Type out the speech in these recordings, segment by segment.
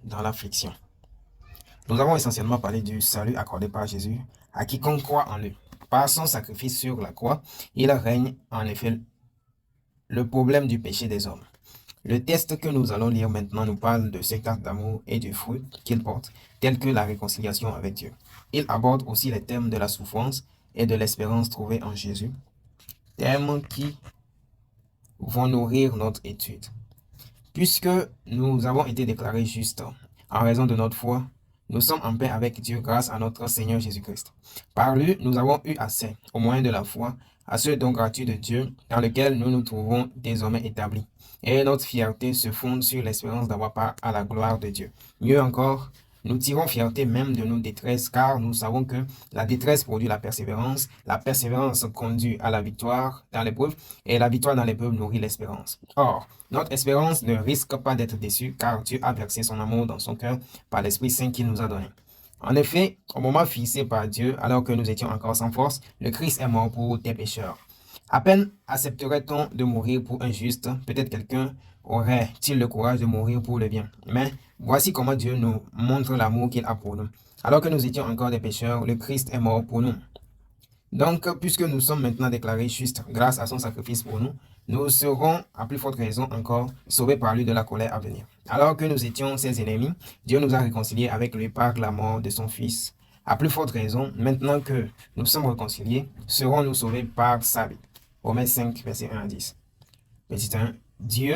dans l'affliction. Nous avons essentiellement parlé du salut accordé par Jésus à quiconque croit en lui. Par son sacrifice sur la croix, il règne en effet le problème du péché des hommes. Le texte que nous allons lire maintenant nous parle de cet acte d'amour et du fruit qu'il porte, tel que la réconciliation avec Dieu. Il aborde aussi les thèmes de la souffrance et de l'espérance trouvée en Jésus, thèmes qui vont nourrir notre étude. Puisque nous avons été déclarés justes en raison de notre foi, nous sommes en paix avec Dieu grâce à notre Seigneur Jésus-Christ. Par lui, nous avons eu accès, au moyen de la foi, à ce don gratuit de Dieu dans lequel nous nous trouvons désormais établis. Et notre fierté se fonde sur l'espérance d'avoir part à la gloire de Dieu. Mieux encore, nous tirons fierté même de nos détresses, car nous savons que la détresse produit la persévérance conduit à la victoire dans l'épreuve, et la victoire dans l'épreuve nourrit l'espérance. Or, notre espérance ne risque pas d'être déçue, car Dieu a versé son amour dans son cœur par l'Esprit Saint qu'il nous a donné. En effet, au moment fixé par Dieu, alors que nous étions encore sans force, le Christ est mort pour tes pécheurs. À peine accepterait-on de mourir pour un juste, peut-être quelqu'un aurait-il le courage de mourir pour le bien. Mais voici comment Dieu nous montre l'amour qu'il a pour nous. Alors que nous étions encore des pécheurs, le Christ est mort pour nous. Donc, puisque nous sommes maintenant déclarés justes grâce à son sacrifice pour nous, nous serons, à plus forte raison encore, sauvés par lui de la colère à venir. Alors que nous étions ses ennemis, Dieu nous a réconciliés avec lui par la mort de son Fils. À plus forte raison, maintenant que nous sommes réconciliés, serons-nous sauvés par sa vie. Romains 5, verset 1 à 10. Petit 1. Dieu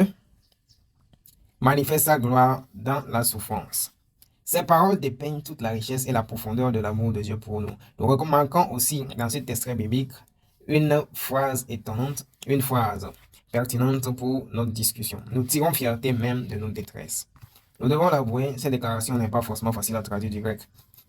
manifeste sa gloire dans la souffrance. Ces paroles dépeignent toute la richesse et la profondeur de l'amour de Dieu pour nous. Nous remarquons aussi dans ce extrait biblique une phrase étonnante, une phrase pertinente pour notre discussion. Nous tirons fierté même de nos détresses. Nous devons l'avouer, cette déclaration n'est pas forcément facile à traduire du grec.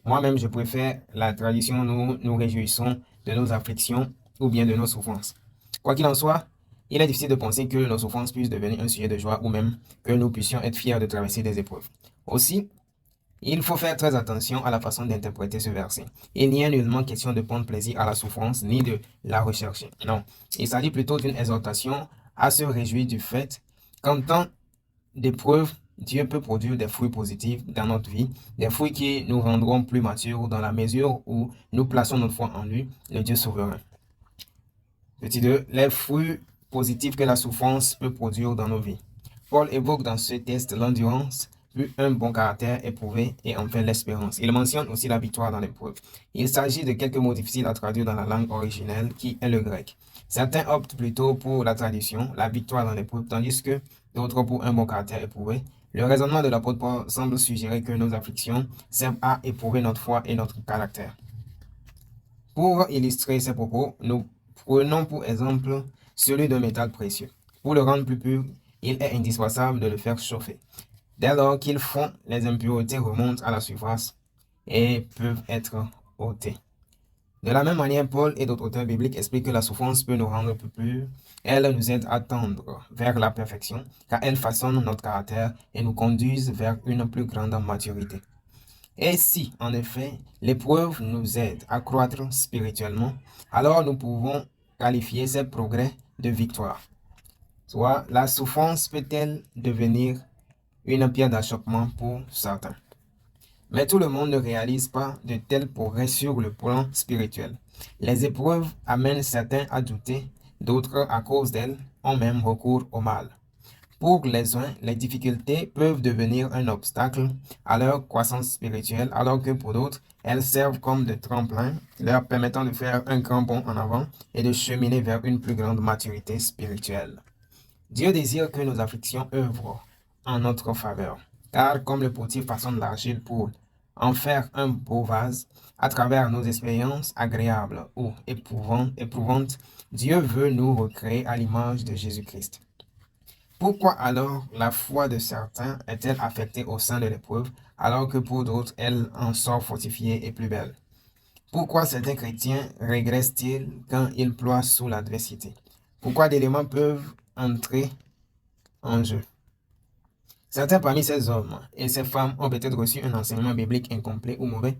Moi-même, je préfère la traduction nous nous réjouissons de nos afflictions ou bien de nos souffrances. Quoi qu'il en soit, il est difficile de penser que nos souffrances puissent devenir un sujet de joie ou même que nous puissions être fiers de traverser des épreuves. Aussi, il faut faire très attention à la façon d'interpréter ce verset. Il n'y a nullement question de prendre plaisir à la souffrance ni de la rechercher. Non, il s'agit plutôt d'une exhortation à se réjouir du fait qu'en temps d'épreuve, Dieu peut produire des fruits positifs dans notre vie, des fruits qui nous rendront plus matures dans la mesure où nous plaçons notre foi en lui, le Dieu souverain. Petit 2. Les fruits positifs que la souffrance peut produire dans nos vies. Paul évoque dans ce texte l'endurance, puis un bon caractère éprouvé et enfin l'espérance. Il mentionne aussi la victoire dans l'épreuve. Il s'agit de quelques mots difficiles à traduire dans la langue originelle qui est le grec. Certains optent plutôt pour la traduction, la victoire dans l'épreuve, tandis que d'autres pour un bon caractère éprouvé. Le raisonnement de l'apôtre Paul semble suggérer que nos afflictions servent à éprouver notre foi et notre caractère. Pour illustrer ces propos, nous prenons pour exemple celui d'un métal précieux. Pour le rendre plus pur, il est indispensable de le faire chauffer. Dès lors qu'il fond, les impuretés remontent à la surface et peuvent être ôtées. De la même manière, Paul et d'autres auteurs bibliques expliquent que la souffrance peut nous rendre plus purs. Elle nous aide à tendre vers la perfection, car elle façonne notre caractère et nous conduise vers une plus grande maturité. Et si, en effet, l'épreuve nous aide à croître spirituellement, alors nous pouvons qualifier ces progrès de victoire. Soit la souffrance peut-elle devenir une pierre d'achoppement pour certains. Mais tout le monde ne réalise pas de tels progrès sur le plan spirituel. Les épreuves amènent certains à douter, d'autres, à cause d'elles, ont même recours au mal. Pour les uns, les difficultés peuvent devenir un obstacle à leur croissance spirituelle, alors que pour d'autres, elles servent comme de tremplin, leur permettant de faire un grand bond en avant et de cheminer vers une plus grande maturité spirituelle. Dieu désire que nos afflictions œuvrent en notre faveur, car comme le potier façonne l'argile pour en faire un beau vase, à travers nos expériences agréables ou éprouvantes, Dieu veut nous recréer à l'image de Jésus-Christ. Pourquoi alors la foi de certains est-elle affectée au sein de l'épreuve, alors que pour d'autres, elle en sort fortifiée et plus belle? Pourquoi certains chrétiens régressent-ils quand ils ploient sous l'adversité? Pourquoi d'éléments peuvent entrer en jeu? Certains parmi ces hommes et ces femmes ont peut-être reçu un enseignement biblique incomplet ou mauvais.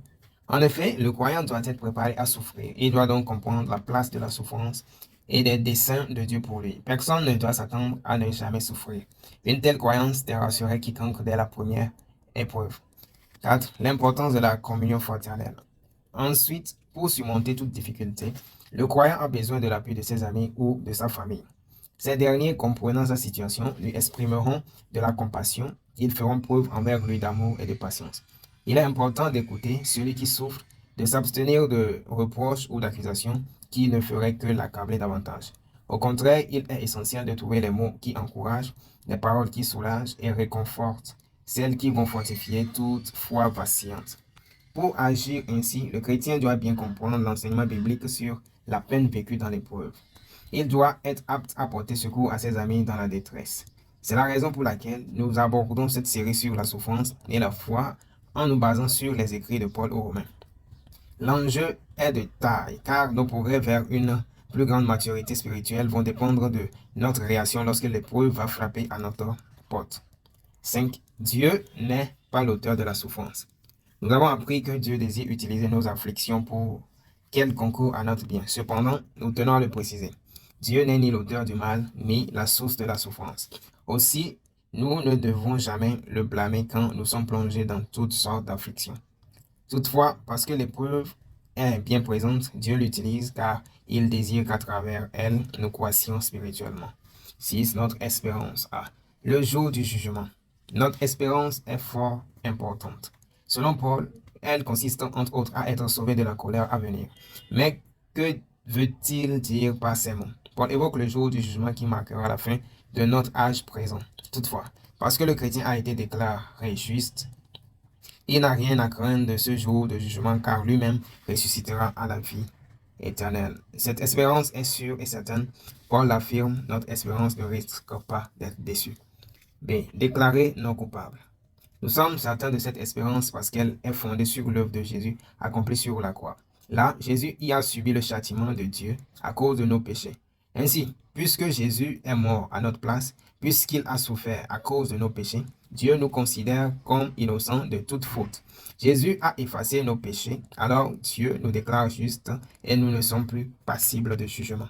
En effet, le croyant doit être préparé à souffrir. Il doit donc comprendre la place de la souffrance et des desseins de Dieu pour lui. Personne ne doit s'attendre à ne jamais souffrir. Une telle croyance déracinerait quiconque dès la première épreuves. 4. L'importance de la communion fraternelle. Ensuite, pour surmonter toute difficulté, le croyant a besoin de l'appui de ses amis ou de sa famille. Ces derniers, comprenant sa situation, lui exprimeront de la compassion. Ils feront preuve envers lui d'amour et de patience. Il est important d'écouter celui qui souffre, de s'abstenir de reproches ou d'accusations qui ne feraient que l'accabler davantage. Au contraire, il est essentiel de trouver les mots qui encouragent, les paroles qui soulagent et réconfortent, celles qui vont fortifier toute foi vacillante. Pour agir ainsi, le chrétien doit bien comprendre l'enseignement biblique sur la peine vécue dans l'épreuve. Il doit être apte à porter secours à ses amis dans la détresse. C'est la raison pour laquelle nous abordons cette série sur la souffrance et la foi en nous basant sur les écrits de Paul aux Romains. L'enjeu est de taille, car nos progrès vers une plus grande maturité spirituelle vont dépendre de notre réaction lorsque l'épreuve va frapper à notre porte. 5. Dieu n'est pas l'auteur de la souffrance. Nous avons appris que Dieu désire utiliser nos afflictions pour qu'elles concourent à notre bien. Cependant, nous tenons à le préciser. Dieu n'est ni l'auteur du mal, ni la source de la souffrance. Aussi, nous ne devons jamais le blâmer quand nous sommes plongés dans toutes sortes d'afflictions. Toutefois, parce que l'épreuve est bien présente, Dieu l'utilise car il désire qu'à travers elle, nous croissions spirituellement. 6. Notre espérance. Le jour du jugement. Notre espérance est fort importante. Selon Paul, elle consiste entre autres à être sauvé de la colère à venir. Mais que veut-il dire par ces mots? Paul évoque le jour du jugement qui marquera la fin de notre âge présent. Toutefois, parce que le chrétien a été déclaré juste, il n'a rien à craindre de ce jour de jugement car lui-même ressuscitera à la vie éternelle. Cette espérance est sûre et certaine. Paul l'affirme, notre espérance ne risque pas d'être déçue. B. Déclaré non coupable. Nous sommes certains de cette espérance parce qu'elle est fondée sur l'œuvre de Jésus accomplie sur la croix. Là, Jésus y a subi le châtiment de Dieu à cause de nos péchés. Ainsi, puisque Jésus est mort à notre place, puisqu'il a souffert à cause de nos péchés, Dieu nous considère comme innocents de toute faute. Jésus a effacé nos péchés, alors Dieu nous déclare justes et nous ne sommes plus passibles de jugement.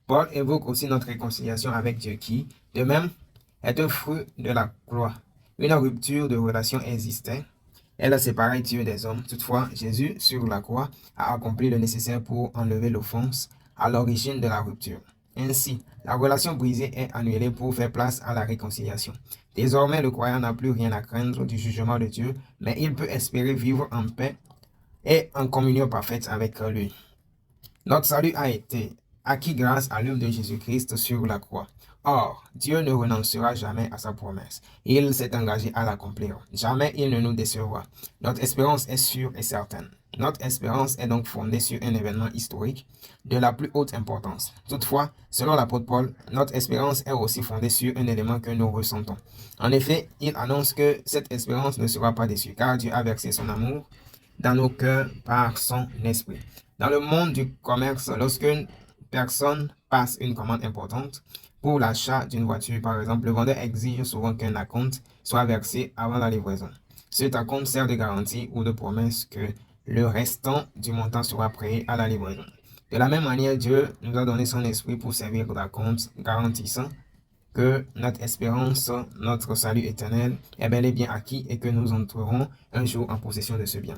Paul évoque aussi notre réconciliation avec Dieu qui, de même, est un fruit de la croix. Une rupture de relation existait. Elle a séparé Dieu des hommes. Toutefois, Jésus, sur la croix, a accompli le nécessaire pour enlever l'offense à l'origine de la rupture. Ainsi, la relation brisée est annulée pour faire place à la réconciliation. Désormais, le croyant n'a plus rien à craindre du jugement de Dieu, mais il peut espérer vivre en paix et en communion parfaite avec lui. Notre salut a été acquis grâce à l'œuvre de Jésus-Christ sur la croix. Or, Dieu ne renoncera jamais à sa promesse. Il s'est engagé à l'accomplir. Jamais il ne nous décevra. Notre espérance est sûre et certaine. Notre espérance est donc fondée sur un événement historique de la plus haute importance. Toutefois, selon l'apôtre Paul, notre espérance est aussi fondée sur un élément que nous ressentons. En effet, il annonce que cette espérance ne sera pas déçue, car Dieu a versé son amour dans nos cœurs par son esprit. Dans le monde du commerce, lorsqu'une personne passe une commande importante, pour l'achat d'une voiture, par exemple, le vendeur exige souvent qu'un acompte soit versé avant la livraison. Cet acompte sert de garantie ou de promesse que le restant du montant sera payé à la livraison. De la même manière, Dieu nous a donné son esprit pour servir d'acompte, garantissant que notre espérance, notre salut éternel est bel et bien acquis et que nous entrerons un jour en possession de ce bien.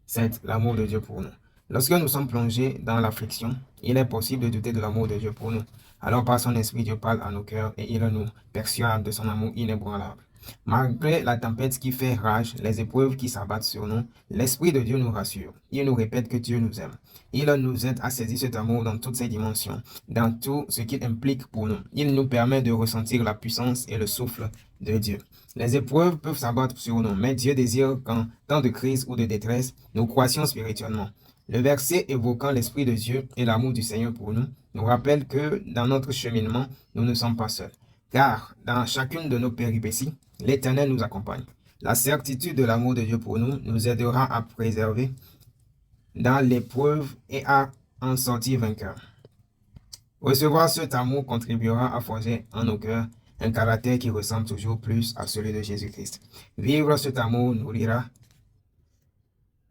7. L'amour de Dieu pour nous. Lorsque nous sommes plongés dans l'affliction, il est possible de douter de l'amour de Dieu pour nous. Alors par son esprit, Dieu parle à nos cœurs et il nous persuade de son amour inébranlable. Malgré la tempête qui fait rage, les épreuves qui s'abattent sur nous, l'Esprit de Dieu nous rassure. Il nous répète que Dieu nous aime. Il nous aide à saisir cet amour dans toutes ses dimensions, dans tout ce qu'il implique pour nous. Il nous permet de ressentir la puissance et le souffle de Dieu. Les épreuves peuvent s'abattre sur nous, mais Dieu désire qu'en temps de crise ou de détresse, nous croissions spirituellement. Le verset évoquant l'Esprit de Dieu et l'amour du Seigneur pour nous rappelle que dans notre cheminement, nous ne sommes pas seuls. Car dans chacune de nos péripéties, l'Éternel nous accompagne. La certitude de l'amour de Dieu pour nous aidera à préserver dans l'épreuve et à en sortir vainqueur. Recevoir cet amour contribuera à forger en nos cœurs un caractère qui ressemble toujours plus à celui de Jésus-Christ. Vivre cet amour nous lira.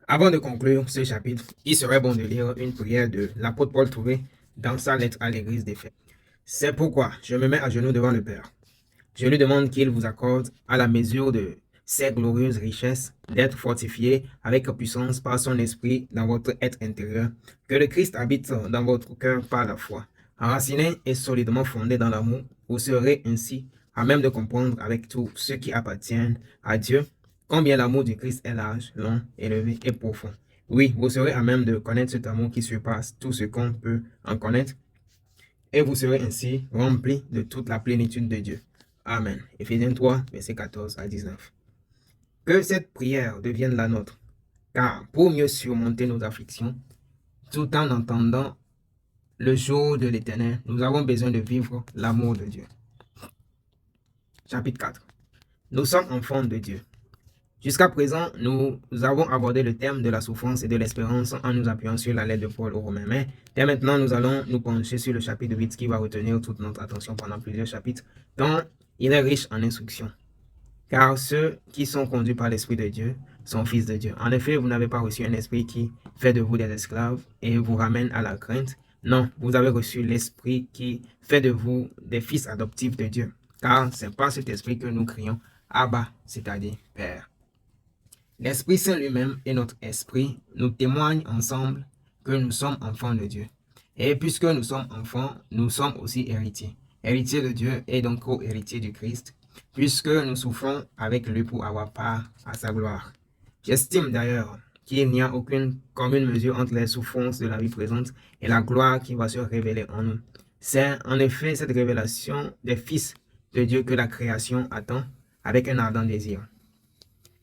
Avant de conclure ce chapitre, il serait bon de lire une prière de l'apôtre Paul trouvée dans sa lettre à l'église d'Éphèse. C'est pourquoi je me mets à genoux devant le Père. Je lui demande qu'il vous accorde, à la mesure de ces glorieuses richesses, d'être fortifié avec puissance par son esprit dans votre être intérieur, que le Christ habite dans votre cœur par la foi. Enraciné et solidement fondé dans l'amour, vous serez ainsi à même de comprendre avec tous ceux qui appartiennent à Dieu combien l'amour du Christ est large, long, élevé et profond. Oui, vous serez à même de connaître cet amour qui surpasse tout ce qu'on peut en connaître, et vous serez ainsi remplis de toute la plénitude de Dieu. Amen. Éphésiens 3, versets 14 à 19. Que cette prière devienne la nôtre, car pour mieux surmonter nos afflictions, tout en entendant le jour de l'Éternel, nous avons besoin de vivre l'amour de Dieu. Chapitre 4. Nous sommes enfants de Dieu. Jusqu'à présent, nous avons abordé le thème de la souffrance et de l'espérance en nous appuyant sur la lettre de Paul aux Romains. Mais dès maintenant, nous allons nous pencher sur le chapitre 8 qui va retenir toute notre attention pendant plusieurs chapitres, tant il est riche en instructions. Car ceux qui sont conduits par l'Esprit de Dieu sont fils de Dieu. En effet, vous n'avez pas reçu un esprit qui fait de vous des esclaves et vous ramène à la crainte. Non, vous avez reçu l'esprit qui fait de vous des fils adoptifs de Dieu. Car c'est par cet esprit que nous crions Abba, c'est-à-dire Père. L'Esprit Saint lui-même et notre esprit nous témoignent ensemble que nous sommes enfants de Dieu. Et puisque nous sommes enfants, nous sommes aussi héritiers. Héritiers de Dieu et donc co-héritiers du Christ, puisque nous souffrons avec lui pour avoir part à sa gloire. J'estime d'ailleurs qu'il n'y a aucune commune mesure entre les souffrances de la vie présente et la gloire qui va se révéler en nous. C'est en effet cette révélation des fils de Dieu que la création attend avec un ardent désir.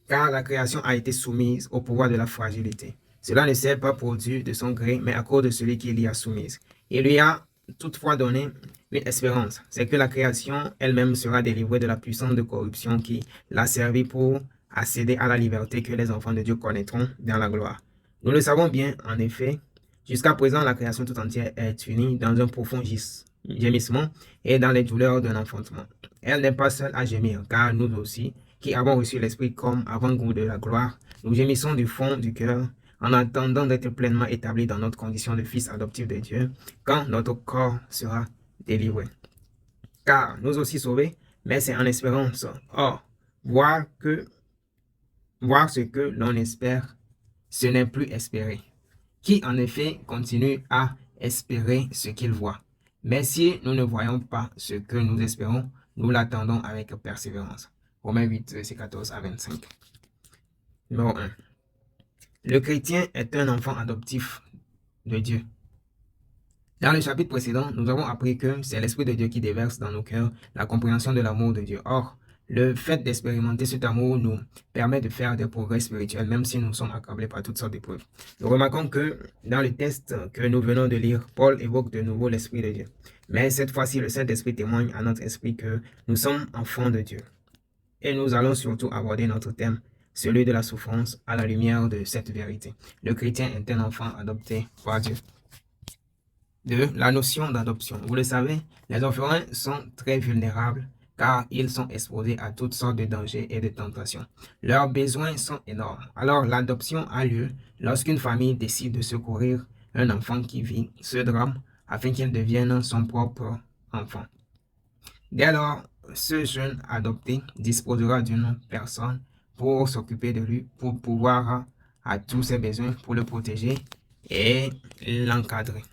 Car la création a été soumise au pouvoir de la fragilité. Cela ne s'est pas produit de son gré, mais à cause de celui qui l'y a soumise. Il lui a toutefois donné une espérance, c'est que la création elle-même sera délivrée de la puissance de corruption qui l'a servi pour accéder à la liberté que les enfants de Dieu connaîtront dans la gloire. Nous le savons bien, en effet, jusqu'à présent la création tout entière est unie dans un profond gémissement et dans les douleurs d'un enfantement. Elle n'est pas seule à gémir, car nous aussi, qui avons reçu l'Esprit comme avant-goût de la gloire, nous gémissons du fond du cœur en attendant d'être pleinement établis dans notre condition de fils adoptifs de Dieu, quand notre corps sera délivré. Car nous aussi sauvés, mais c'est en espérance. Or, voir ce que l'on espère, ce n'est plus espérer. Qui en effet continue à espérer ce qu'il voit. Mais si nous ne voyons pas ce que nous espérons, nous l'attendons avec persévérance. Romains 8, verset 14 à 25. Numéro 1. Le chrétien est un enfant adoptif de Dieu. Dans le chapitre précédent, nous avons appris que c'est l'Esprit de Dieu qui déverse dans nos cœurs la compréhension de l'amour de Dieu. Or, le fait d'expérimenter cet amour nous permet de faire des progrès spirituels, même si nous sommes accablés par toutes sortes d'épreuves. Nous remarquons que dans le texte que nous venons de lire, Paul évoque de nouveau l'Esprit de Dieu. Mais cette fois-ci, le Saint-Esprit témoigne à notre esprit que nous sommes enfants de Dieu. Et nous allons surtout aborder notre thème, celui de la souffrance, à la lumière de cette vérité. Le chrétien est un enfant adopté par Dieu. 2. La notion d'adoption. Vous le savez, les orphelins sont très vulnérables car ils sont exposés à toutes sortes de dangers et de tentations. Leurs besoins sont énormes. Alors l'adoption a lieu lorsqu'une famille décide de secourir un enfant qui vit ce drame afin qu'il devienne son propre enfant. Dès lors, ce jeune adopté disposera d'une personne pour s'occuper de lui, pour pouvoir à tous ses besoins, pour le protéger et l'encadrer.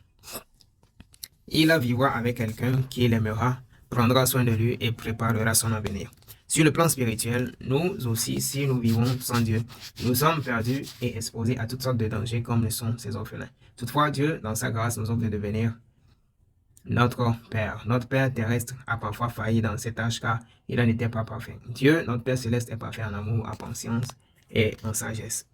Il vivra avec quelqu'un qui l'aimera, prendra soin de lui et préparera son avenir. Sur le plan spirituel, nous aussi, si nous vivons sans Dieu, nous sommes perdus et exposés à toutes sortes de dangers comme le sont ces orphelins. Toutefois, Dieu, dans sa grâce, nous offre de devenir notre Père. Notre Père terrestre a parfois failli dans cette tâche car il n'était pas parfait. Dieu, notre Père céleste, est parfait en amour, en patience et en sagesse.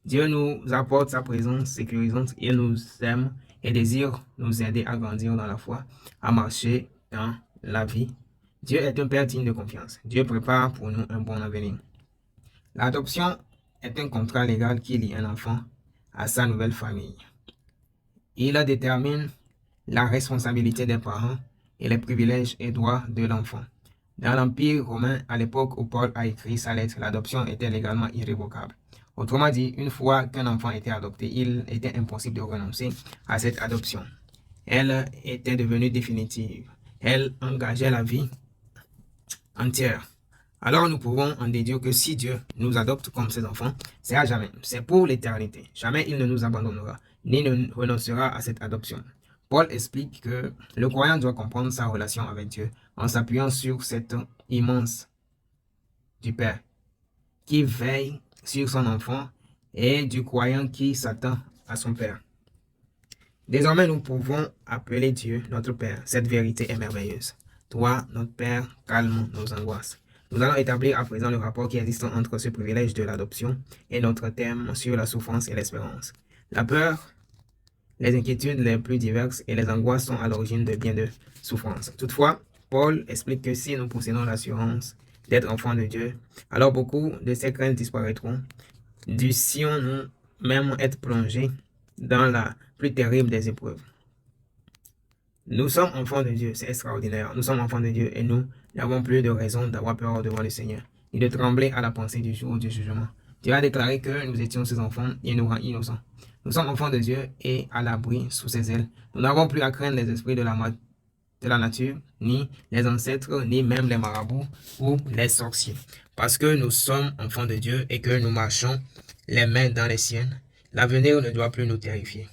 Dieu nous apporte sa présence sécurisante, il nous aime et désire nous aider à grandir dans la foi, à marcher dans la vie. Dieu est un Père digne de confiance. Dieu prépare pour nous un bon avenir. L'adoption est un contrat légal qui lie un enfant à sa nouvelle famille. Il détermine la responsabilité des parents et les privilèges et droits de l'enfant. Dans l'Empire romain, à l'époque où Paul a écrit sa lettre, l'adoption était légalement irrévocable. Autrement dit, une fois qu'un enfant était adopté, il était impossible de renoncer à cette adoption. Elle était devenue définitive. Elle engageait la vie entière Alors nous pouvons en déduire que si Dieu nous adopte comme ses enfants, c'est à jamais, c'est pour l'éternité. Jamais il ne nous abandonnera, ni ne renoncera à cette adoption. Paul explique que le croyant doit comprendre sa relation avec Dieu en s'appuyant sur cette immense du Père qui veille sur son enfant et du croyant qui s'attend à son Père. Désormais, nous pouvons appeler Dieu notre Père. Cette vérité est merveilleuse. Toi, notre Père, calme nos angoisses. Nous allons établir à présent le rapport qui existe entre ce privilège de l'adoption et notre thème sur la souffrance et l'espérance. La peur, les inquiétudes les plus diverses et les angoisses sont à l'origine de bien de souffrances. Toutefois, Paul explique que si nous possédons l'assurance d'être enfants de Dieu, alors beaucoup de ces craintes disparaîtront. Dussions-nous même être plongés dans la plus terrible des épreuves. Nous sommes enfants de Dieu, c'est extraordinaire. Nous sommes enfants de Dieu et nous n'avons plus de raison d'avoir peur devant le Seigneur, ni de trembler à la pensée du jour du jugement. Dieu a déclaré que nous étions ses enfants et nous rend innocents. Nous sommes enfants de Dieu et à l'abri sous ses ailes. Nous n'avons plus à craindre les esprits de la nature, ni les ancêtres, ni même les marabouts ou les sorciers. Parce que nous sommes enfants de Dieu et que nous marchons les mains dans les siennes, l'avenir ne doit plus nous terrifier.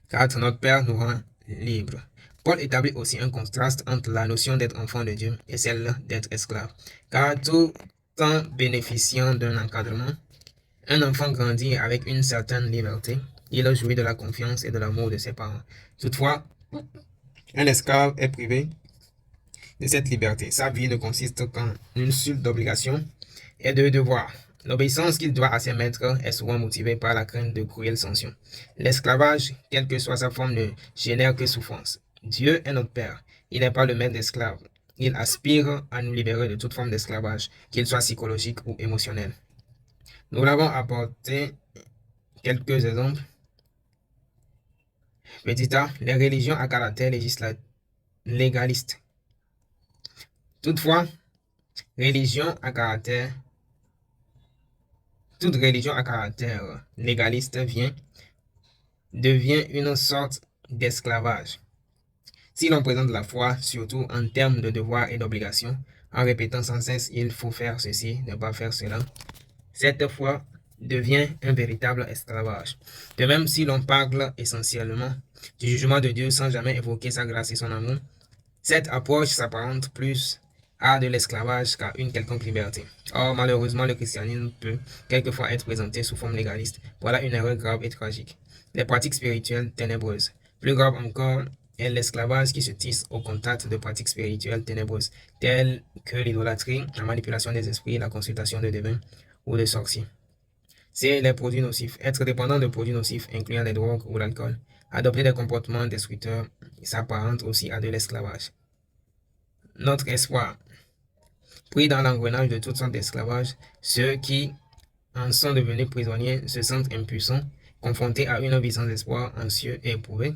Car notre Père nous rend libres. Paul établit aussi un contraste entre la notion d'être enfant de Dieu et celle d'être esclave. Car tout en bénéficiant d'un encadrement, un enfant grandit avec une certaine liberté. Il jouit de la confiance et de l'amour de ses parents. Toutefois, un esclave est privé de cette liberté. Sa vie ne consiste qu'en une seule obligation et de devoir. L'obéissance qu'il doit à ses maîtres est souvent motivée par la crainte de cruelles sanctions. L'esclavage, quelle que soit sa forme, ne génère que souffrance. Dieu est notre Père. Il n'est pas le maître d'esclaves. Il aspire à nous libérer de toute forme d'esclavage, qu'il soit psychologique ou émotionnel. Nous l'avons apporté quelques exemples. Petit A, les religions à caractère légaliste. Toutefois, toute religion à caractère légaliste devient une sorte d'esclavage. Si l'on présente la foi, surtout en termes de devoirs et d'obligations, en répétant sans cesse « il faut faire ceci, ne pas faire cela », cette foi devient un véritable esclavage. De même, si l'on parle essentiellement du jugement de Dieu sans jamais évoquer sa grâce et son amour, cette approche s'apparente plus à de l'esclavage qu'à une quelconque liberté. Or, malheureusement, le christianisme peut quelquefois être présenté sous forme légaliste. Voilà une erreur grave et tragique. Les pratiques spirituelles ténébreuses. Plus grave encore est l'esclavage qui se tisse au contact de pratiques spirituelles ténébreuses, telles que l'idolâtrie, la manipulation des esprits, la consultation de devins ou de sorciers. C'est les produits nocifs. Être dépendant de produits nocifs, incluant les drogues ou l'alcool, adopter des comportements destructeurs, s'apparente aussi à de l'esclavage. Notre espoir. Pris dans l'engrenage de toutes sortes d'esclavage, ceux qui en sont devenus prisonniers se sentent impuissants, confrontés à une vie sans espoir, anxieux et éprouvés.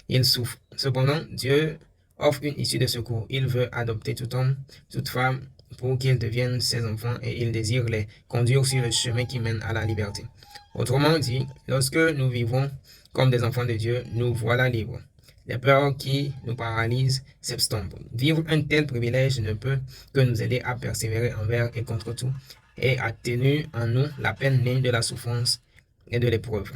Ils souffrent. Cependant, Dieu offre une issue de secours. Il veut adopter tout homme, toute femme, pour qu'ils deviennent ses enfants et il désire les conduire sur le chemin qui mène à la liberté. Autrement dit, lorsque nous vivons comme des enfants de Dieu, nous voilà libres. Les peurs qui nous paralysent s'estompent. Vivre un tel privilège ne peut que nous aider à persévérer envers et contre tout et atténue en nous la peine née de la souffrance et de l'épreuve.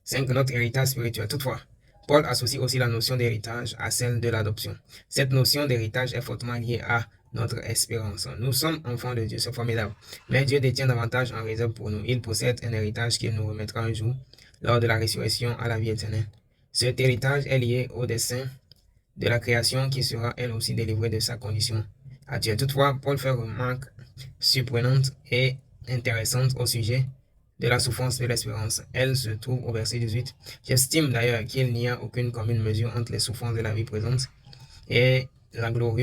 5. Notre héritage spirituel. Toutefois, Paul associe aussi la notion d'héritage à celle de l'adoption. Cette notion d'héritage est fortement liée à notre espérance. Nous sommes enfants de Dieu, c'est formidable. Mais Dieu détient davantage en réserve pour nous. Il possède un héritage qu'il nous remettra un jour lors de la résurrection à la vie éternelle. Cet héritage est lié au dessein de la création qui sera elle aussi délivrée de sa condition actuelle. Toutefois, Paul fait remarque surprenante et intéressante au sujet de la souffrance de l'espérance. Elle se trouve au verset 18. J'estime d'ailleurs qu'il n'y a aucune commune mesure entre les souffrances de la vie présente et la gloire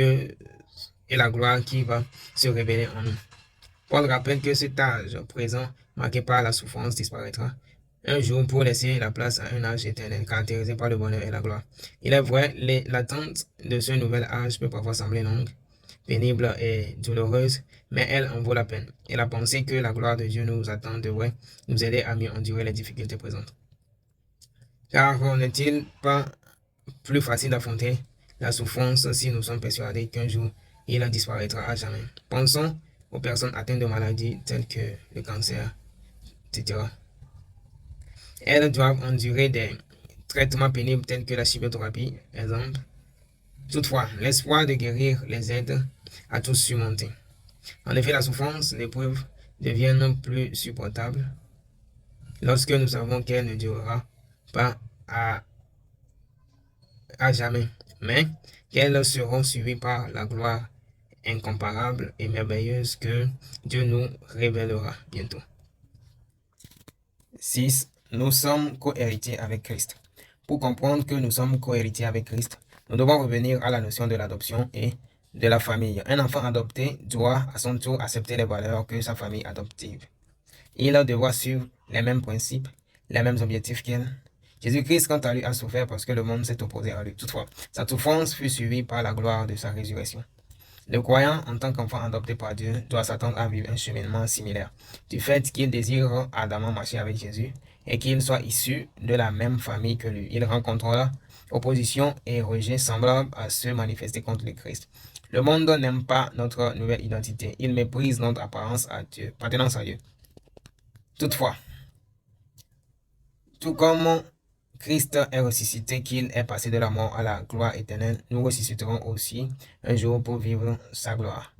qui va se révéler en nous. Paul rappelle que cet âge présent marqué par la souffrance disparaîtra un jour pour laisser la place à un âge éternel caractérisé par le bonheur et la gloire. Il est vrai, l'attente de ce nouvel âge peut parfois sembler longue, pénible et douloureuse, mais elle en vaut la peine. Et la pensée que la gloire de Dieu nous attend devrait nous aider à mieux endurer les difficultés présentes. Car n'est-il pas plus facile d'affronter la souffrance si nous sommes persuadés qu'un jour il disparaîtra à jamais. Pensons aux personnes atteintes de maladies telles que le cancer, etc. Elles doivent endurer des traitements pénibles tels que la chimiothérapie, exemple. Toutefois, l'espoir de guérir les aide à tous surmonter. En effet, la souffrance, l'épreuve deviennent plus supportables lorsque nous savons qu'elle ne durera pas à jamais, mais qu'elles seront suivies par la gloire incomparable et merveilleuse que Dieu nous révélera bientôt. 6. Nous sommes co-héritiers avec Christ. Pour comprendre que nous sommes co-héritiers avec Christ, nous devons revenir à la notion de l'adoption et de la famille. Un enfant adopté doit à son tour accepter les valeurs que sa famille adoptive. Il doit suivre les mêmes principes, les mêmes objectifs qu'elle. Jésus-Christ, quant à lui, a souffert parce que le monde s'est opposé à lui. Toutefois, sa souffrance fut suivie par la gloire de sa résurrection. Le croyant, en tant qu'enfant adopté par Dieu, doit s'attendre à vivre un cheminement similaire. Du fait qu'il désire ardemment marcher avec Jésus et qu'il soit issu de la même famille que lui, il rencontrera opposition et rejet semblables à ceux manifestés contre le Christ. Le monde n'aime pas notre nouvelle identité. Il méprise notre apparence à Dieu, appartenance à Dieu. Toutefois, tout comme Christ est ressuscité, qu'il est passé de la mort à la gloire éternelle, nous ressusciterons aussi un jour pour vivre sa gloire.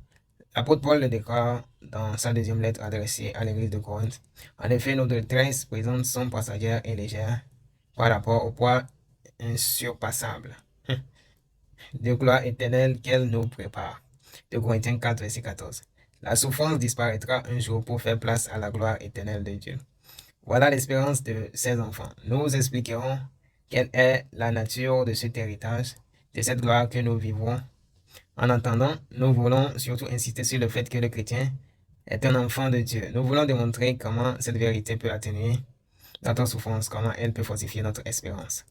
L'apôtre Paul le déclare dans sa deuxième lettre adressée à l'église de Corinthe. En effet, nos détresses présentes sont passagères et légères par rapport au poids insurpassable de gloire éternelle qu'elle nous prépare. De Corinthiens 4, verset 14. La souffrance disparaîtra un jour pour faire place à la gloire éternelle de Dieu. Voilà l'espérance de ces enfants. Nous expliquerons quelle est la nature de cet héritage, de cette gloire que nous vivrons. En attendant, nous voulons surtout insister sur le fait que le chrétien est un enfant de Dieu. Nous voulons démontrer comment cette vérité peut atténuer notre souffrance, comment elle peut fortifier notre espérance.